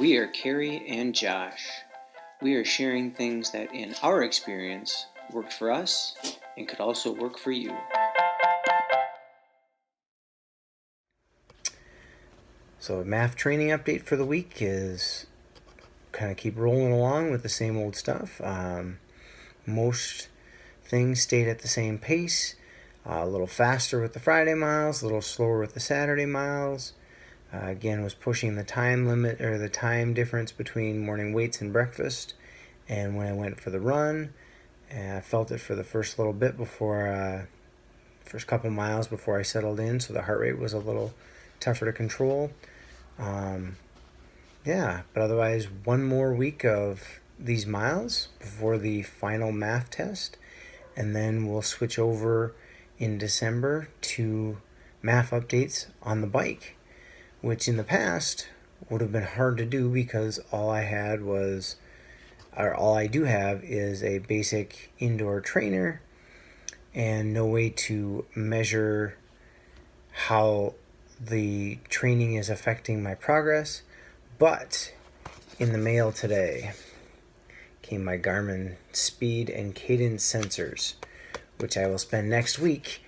We are Carrie and Josh. We are sharing things that, in our experience, worked for us and could also work for you. So MAF training update for the week is kind of keep rolling along with the same old stuff. Most things stayed at the same pace. A little faster with the Friday miles, a little slower with the Saturday miles. Again, was pushing the time limit or the time difference between morning weights and breakfast. And when I went for the run, I felt it for the first little bit before, first couple miles before I settled in. So the heart rate was a little tougher to control. But otherwise, one more week of these miles before the final MAF test. And then we'll switch over in December to MAF updates on the bike, which in the past would have been hard to do because all I do have is a basic indoor trainer and no way to measure how the training is affecting my progress. But in the mail today came my Garmin speed and cadence sensors, which I will spend next week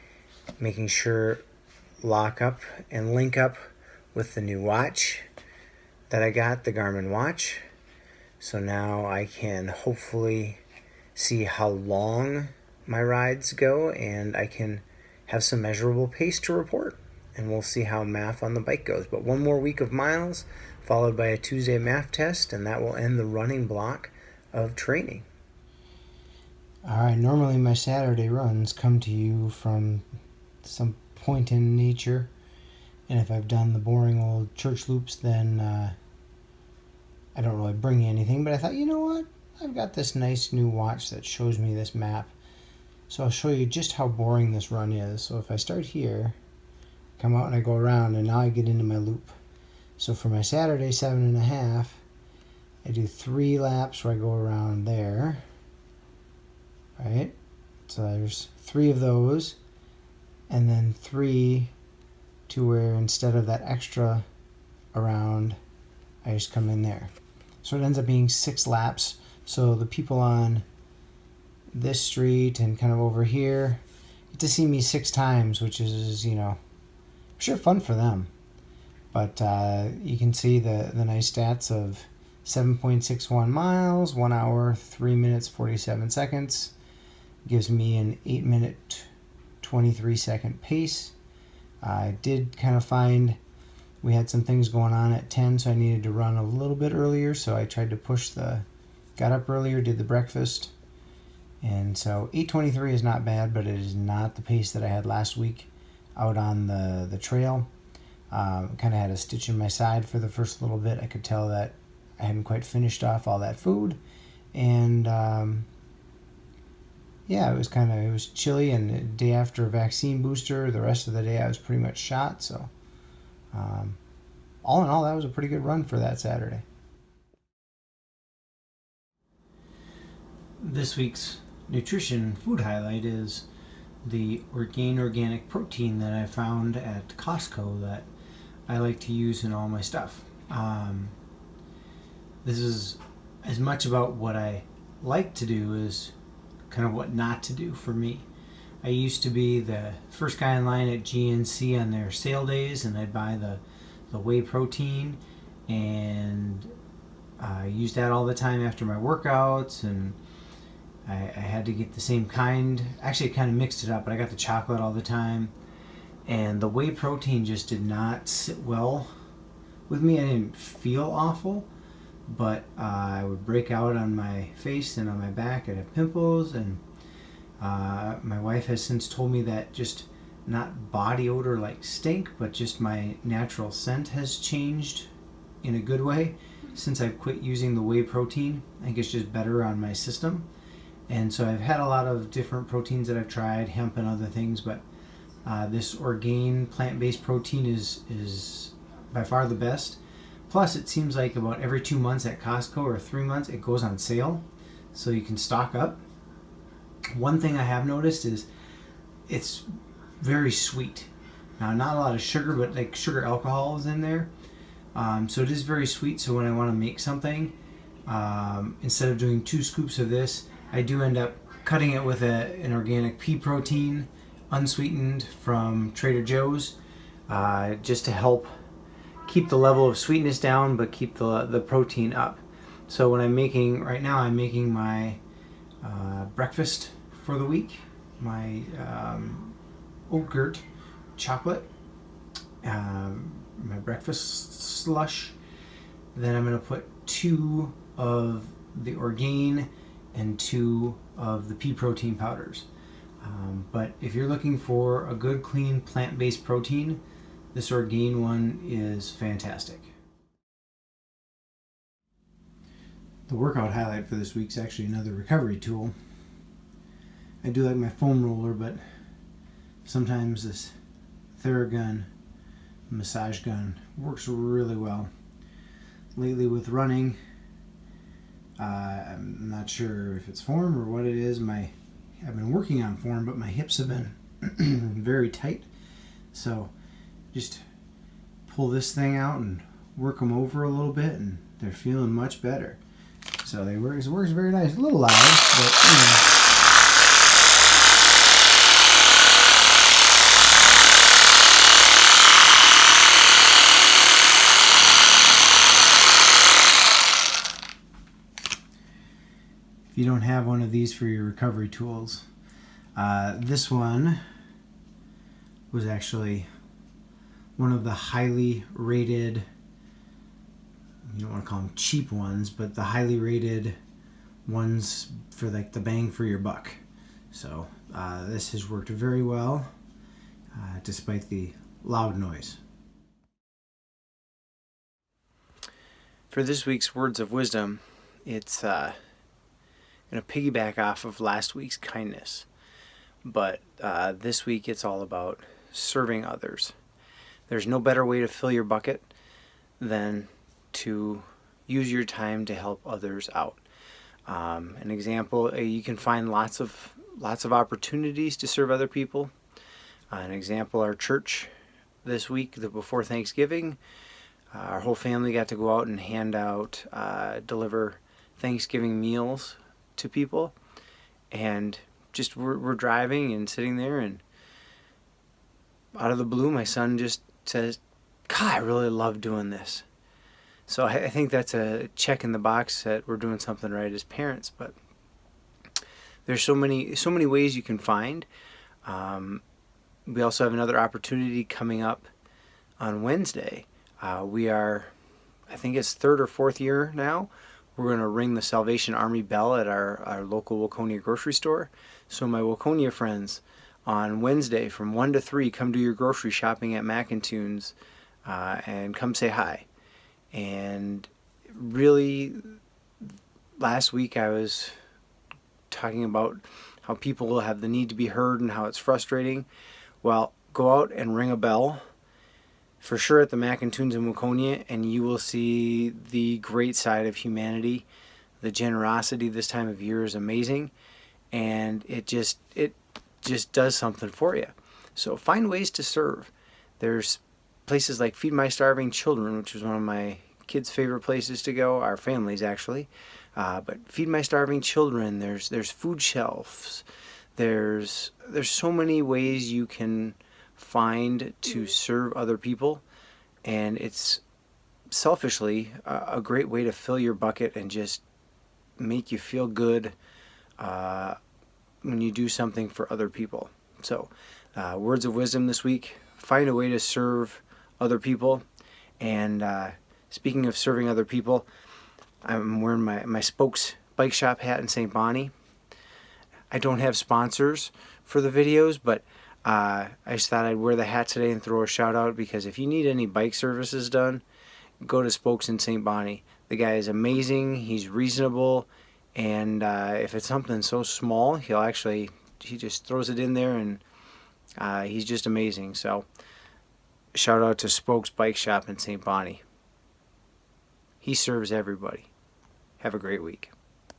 making sure lock up and link up with the new watch that I got, the Garmin watch. So now I can hopefully see how long my rides go and I can have some measurable pace to report. And we'll see how MAF on the bike goes. But one more week of miles followed by a Tuesday MAF test, and that will end the running block of training. All right, normally my Saturday runs come to you from some point in nature. And if I've done the boring old church loops, then I don't really bring you anything. But I thought, you know what? I've got this nice new watch that shows me this map. So I'll show you just how boring this run is. So if I start here, come out and I go around, and now I get into my loop. So for my Saturday 7.5, I do 3 laps where I go around there. Right? So there's 3 of those. And then 3 to where instead of that extra around, I just come in there. So it ends up being 6 laps. So the people on this street and kind of over here get to see me 6 times, which is, I'm sure fun for them. But you can see the nice stats of 7.61 miles, 1 hour, 3 minutes, 47 seconds. Gives me an 8-minute, 23-second pace. I did kind of find we had some things going on at 10, so I needed to run a little bit earlier. So I tried to got up earlier, did the breakfast. And so 8:23 is not bad, but it is not the pace that I had last week out on the trail. Kind of had a stitch in my side for the first little bit. I could tell that I hadn't quite finished off all that food. And it was chilly, and the day after a vaccine booster, the rest of the day I was pretty much shot. So all in all, that was a pretty good run for that Saturday. This week's nutrition food highlight is the Orgain organic protein that I found at Costco that I like to use in all my stuff. This is as much about what I like to do as kind of what not to do for me. I used to be the first guy in line at GNC on their sale days, and I'd buy the whey protein, and I used that all the time after my workouts, and I had to get the same kind. Actually, I kind of mixed it up, but I got the chocolate all the time. And the whey protein just did not sit well with me. I didn't feel awful, but I would break out on my face and on my back. I'd have pimples, and my wife has since told me that just not body odor like stink, but just my natural scent has changed in a good way since I've quit using the whey protein. I think it's just better on my system. And so I've had a lot of different proteins that I've tried, hemp and other things, but this Orgain plant-based protein is by far the best. Plus, it seems like about every 2 months at Costco or 3 months, it goes on sale, so you can stock up. One thing I have noticed is it's very sweet. Now, not a lot of sugar, but like sugar alcohol is in there. So it is very sweet. So when I want to make something, instead of doing 2 scoops of this, I do end up cutting it with an organic pea protein, unsweetened from Trader Joe's, just to help keep the level of sweetness down but keep the protein up. So when I'm making, right now I'm making my breakfast for the week, my oat-gurt chocolate, my breakfast slush. Then I'm going to put 2 of the Orgain and 2 of the pea protein powders. But if you're looking for a good, clean, plant-based protein, this Orgain one is fantastic. The workout highlight for this week is actually another recovery tool. I do like my foam roller, but sometimes this Theragun massage gun works really well. Lately with running, I'm not sure if it's form or what it is. I've been working on form, but my hips have been very tight. So just pull this thing out and work them over a little bit, and they're feeling much better. So it works very nice. A little loud, but you know. If you don't have one of these for your recovery tools, this one was actually one of the highly rated, you don't want to call them cheap ones, but the highly rated ones for like the bang for your buck. So this has worked very well despite the loud noise. For this week's words of wisdom, it's going to piggyback off of last week's kindness, but this week it's all about serving others. There's no better way to fill your bucket than to use your time to help others out. An example, you can find lots of opportunities to serve other people. An example, our church this week, before Thanksgiving, our whole family got to go out and hand out, deliver Thanksgiving meals to people, and just we're driving and sitting there, and out of the blue my son just says, "God, I really love doing this." So I think that's a check in the box that we're doing something right as parents. But there's so many ways you can find. We also have another opportunity coming up on Wednesday. We are, I think it's 3rd or 4th year now, we're going to ring the Salvation Army bell at our local Waconia grocery store. So my Waconia friends, on Wednesday from 1 to 3, come do your grocery shopping at Mac and Tunes, and come say hi. And really, last week I was talking about how people will have the need to be heard and how it's frustrating. Well, go out and ring a bell for sure at the Mac and Tunes in Waconia, and you will see the great side of humanity. The generosity this time of year is amazing, and it just does something for you. So find ways to serve. There's places like Feed My Starving Children, which is one of my kids' favorite places to go, our families actually. But Feed My Starving Children, there's food shelves. There's so many ways you can find to serve other people, and it's selfishly a great way to fill your bucket and just make you feel good when you do something for other people. So words of wisdom this week: find a way to serve other people. And speaking of serving other people, I'm wearing my Spokes Bike Shop hat in St. Bonnie. I don't have sponsors for the videos, but I just thought I'd wear the hat today and throw a shout out, because if you need any bike services done, go to Spokes in St. Bonnie. The guy is amazing, he's reasonable, and if it's something so small, he just throws it in there, and he's just amazing. So shout out to Spokes Bike Shop in St. Bonnie. He serves everybody. Have a great week.